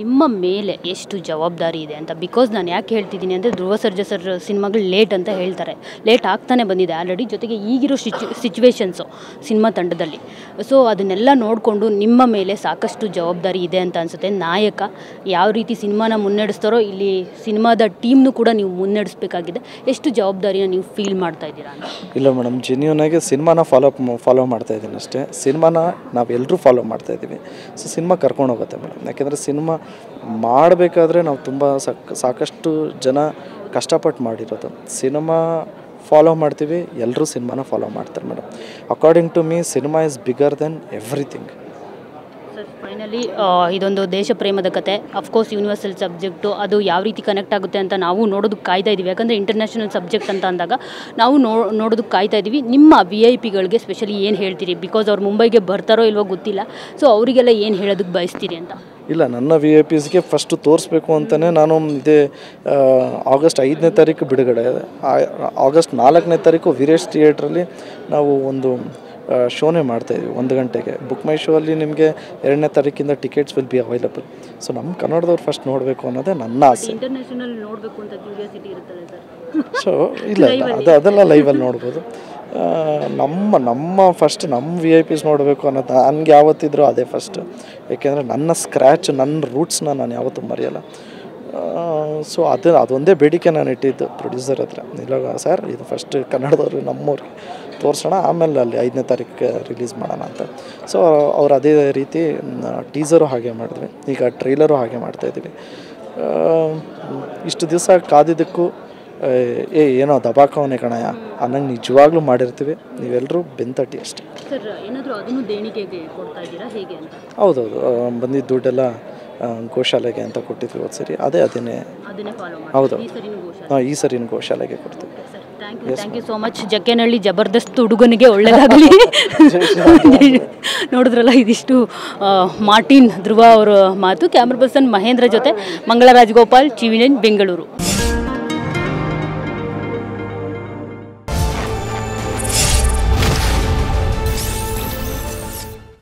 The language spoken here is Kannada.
ನಿಮ್ಮ ಮೇಲೆ ಎಷ್ಟು ಜವಾಬ್ದಾರಿ ಇದೆ ಅಂತ. ಬಿಕಾಸ್ ನಾನು ಯಾಕೆ ಹೇಳ್ತಿದ್ದೀನಿ ಅಂದರೆ ಧ್ರುವ ಸರ್ಜಾ ಸರ್ ಸಿನಿಮಾಗಳು ಲೇಟ್ ಅಂತ ಹೇಳ್ತಾರೆ, ಲೇಟ್ ಆಗ್ತಾನೆ ಬಂದಿದೆ ಆಲ್ರೆಡಿ. ಜೊತೆಗೆ ಈಗಿರೋ ಸಿಚುವೇಶನ್ಸು ಸಿನಿಮಾ ತಂಡದಲ್ಲಿ, ಸೊ ಅದನ್ನೆಲ್ಲ ನೋಡಿಕೊಂಡು ನಿಮ್ಮ ಮೇಲೆ ಸಾಕಷ್ಟು ಜವಾಬ್ದಾರಿ ಇದೆ ಅಂತ ಅನಿಸುತ್ತೆ. ನಾಯಕ ಯಾವ ರೀತಿ ಸಿನಿಮಾನ ಮುನ್ನಡೆಸ್ತಾರೋ ಇಲ್ಲಿ ಸಿನಿಮಾದ ಟೀಮ್ನು ಕೂಡ ನೀವು ಮುನ್ನಡೆಸಬೇಕಾಗಿದೆ. ಎಷ್ಟು ಜವಾಬ್ದಾರಿನ ನೀವು ಫೀಲ್ ಮಾಡ್ತಾ ಇದ್ದೀರಾ ಅಂತ? ಇಲ್ಲ ಮೇಡಮ್, ಜೆನ್ಯೂನ್ ಆಗಿ ಸಿನಿಮಾನ ಫಾಲೋ ಮಾಡ್ತಾ ಇದ್ದೀನಿ ಅಷ್ಟೇ. ಸಿನಿಮಾನ ನಾವೆಲ್ಲರೂ ಫಾಲೋ ಮಾಡ್ತಾ ಇದ್ದೀವಿ. ಸೊ ಸಿನಿಮಾ ಕರ್ಕೊಂಡು ಹೋಗುತ್ತೆ ಮೇಡಮ್. ಯಾಕೆಂದರೆ ಸಿನಿಮಾ ಮಾಡಬೇಕಾದ್ರೆ ನಾವು ತುಂಬ ಸಾಕಷ್ಟು ಜನ ಕಷ್ಟಪಟ್ಟು ಮಾಡಿರೋದು. ಸಿನಿಮಾ ಫಾಲೋ ಮಾಡ್ತೀವಿ, ಎಲ್ಲರೂ ಸಿನಿಮಾನ ಫಾಲೋ ಮಾಡ್ತಾರೆ madam. According to me cinema is bigger than everything. Sir finally ಇದೊಂದು ದೇಶ ಪ್ರೇಮದ ಕತೆ, ಅಫ್ಕೋರ್ಸ್ ಯೂನಿವರ್ಸಲ್ ಸಬ್ಜೆಕ್ಟು, ಅದು ಯಾವ ರೀತಿ ಕನೆಕ್ಟ್ ಆಗುತ್ತೆ ಅಂತ ನಾವು ನೋಡೋದಕ್ಕೆ ಕಾಯ್ತಾ ಇದ್ದೀವಿ. ಯಾಕಂದರೆ ಇಂಟರ್ನ್ಯಾಷನಲ್ ಸಬ್ಜೆಕ್ಟ್ ಅಂತ ಅಂದಾಗ ನಾವು ನೋಡೋದಕ್ಕೆ ಕಾಯ್ತಾ ಇದ್ದೀವಿ. ನಿಮ್ಮ VIP ಗಳಿಗೆ ಸ್ಪೆಷಲಿ ಏನು ಹೇಳ್ತೀರಿ? ಬಿಕಾಸ್ ಅವ್ರು ಮುಂಬೈಗೆ ಬರ್ತಾರೋ ಇಲ್ವೋ ಗೊತ್ತಿಲ್ಲ, ಸೊ ಅವರಿಗೆಲ್ಲ ಏನು ಹೇಳೋದಕ್ಕೆ ಬಯಸ್ತೀರಿ ಅಂತ? ಇಲ್ಲ, ನನ್ನ VIPsಗೆ ಫಸ್ಟು ತೋರಿಸ್ಬೇಕು ಅಂತಲೇ ನಾನು ಇದೇ ಆಗಸ್ಟ್ 5ನೇ ತಾರೀಕು ಬಿಡುಗಡೆ, ಆಗಸ್ಟ್ 4ನೇ ತಾರೀಕು ವೀರೇಶ್ ಥಿಯೇಟ್ರಲ್ಲಿ ನಾವು ಒಂದು ಶೋನೇ ಮಾಡ್ತಾಯಿದ್ವಿ 1 ಗಂಟೆಗೆ. ಬುಕ್ ಮೈ ಶೋ ಅಲ್ಲಿ ನಿಮಗೆ 2ನೇ ತಾರೀಕಿಂದ tickets will be available. So ನಮ್ಮ ಕನ್ನಡದವ್ರು ಫಸ್ಟ್ ನೋಡಬೇಕು ಅನ್ನೋದೇ ನನ್ನ ಆಸೆ. ಇಂಟರ್ನ್ಯಾಷನಲ್ ನೋಡಬೇಕು ಅಂತ ಕ್ಯೂರಿಯಾಸಿಟಿ ಇರುತ್ತಲ್ಲ ಸರ್? ಸೊ ಇಲ್ಲ, ಅದೆಲ್ಲ ಲೈವಲ್ಲಿ ನೋಡ್ಬೋದು. ನಮ್ಮ ಫಸ್ಟ್ ನಮ್ಮ VIPs ನೋಡಬೇಕು ಅನ್ನೋದು ನನಗೆ ಯಾವತ್ತಿದ್ರೂ ಅದೇ ಫಸ್ಟು. ಏಕೆಂದರೆ ನನ್ನ ಸ್ಕ್ರ್ಯಾಚ್, ನನ್ನ ರೂಟ್ಸ್ನ ನಾನು ಯಾವತ್ತೂ ಮರೆಯಲ್ಲ. ಸೊ ಅದೊಂದೇ ಬೇಡಿಕೆ ನಾನು ಇಟ್ಟಿದ್ದು ಪ್ರೊಡ್ಯೂಸರ್ ಹತ್ರ. ಇಲ್ಲ ಸರ್, ಇದು ಫಸ್ಟ್ ಕನ್ನಡದವ್ರು ನಮ್ಮವ್ರಿಗೆ ತೋರಿಸೋಣ, ಆಮೇಲೆ ಅಲ್ಲಿ 5ನೇ ತಾರೀಕು ರಿಲೀಸ್ ಮಾಡೋಣ ಅಂತ. ಸೊ ಅವ್ರು ಅದೇ ರೀತಿ ಟೀಸರು ಹಾಗೆ ಮಾಡಿದ್ವಿ, ಈಗ ಟ್ರೈಲರು ಹಾಗೆ ಮಾಡ್ತಾಯಿದ್ದೀವಿ. ಇಷ್ಟು ದಿವಸ ಕಾದಿದ್ದಕ್ಕೂ ಏನೋ ದಬಾಕವನೇ ಕಣಯ್ಯ ಅನ್ನಂಗೆ ನಿಜವಾಗ್ಲೂ ಮಾಡಿರ್ತೀವಿ. ನೀವೆಲ್ಲರೂ ಬೆಂತಟ್ಟಿ ಅಷ್ಟೇ. ಸರ್ ಏನಾದರೂ ಅದನ್ನು ದೇಣಿಗೆಗೆ ಕೊಡ್ತಾ ಇದ್ದೀರಾ ಹೇಗೆ ಅಂತ? ಹೌದೌದು, ಬಂದಿದ್ದ ದುಡ್ಡೆಲ್ಲ ಗೋಶಾಲೆಗೆ ಅಂತ ಕೊಟ್ಟಿದ್ವಿ ಹೋದ ಸರಿ. ಅದನ್ನೇ ಫಾಲೋ ಮಾಡಿ. ಹೌದು, ಈ ಸರಿನೂ ಗೋಶಾಲೆಗೆ ಕೊಡ್ತೀವಿ. Thank you so much. Jakkenahalli ಜಬರ್ದಸ್ತ್ ಹುಡುಗನಿಗೆ ಒಳ್ಳೆಯದಾಗಲಿ. ನೋಡಿದ್ರಲ್ಲ, ಇದಿಷ್ಟು ಮಾರ್ಟಿನ್ ಧ್ರುವ ಅವರ ಮಾತು. ಕ್ಯಾಮ್ರಾ ಪರ್ಸನ್ ಮಹೇಂದ್ರ ಜೊತೆ ಮಂಗಳ ರಾಜಗೋಪಾಲ್, TV9 ಬೆಂಗಳೂರು.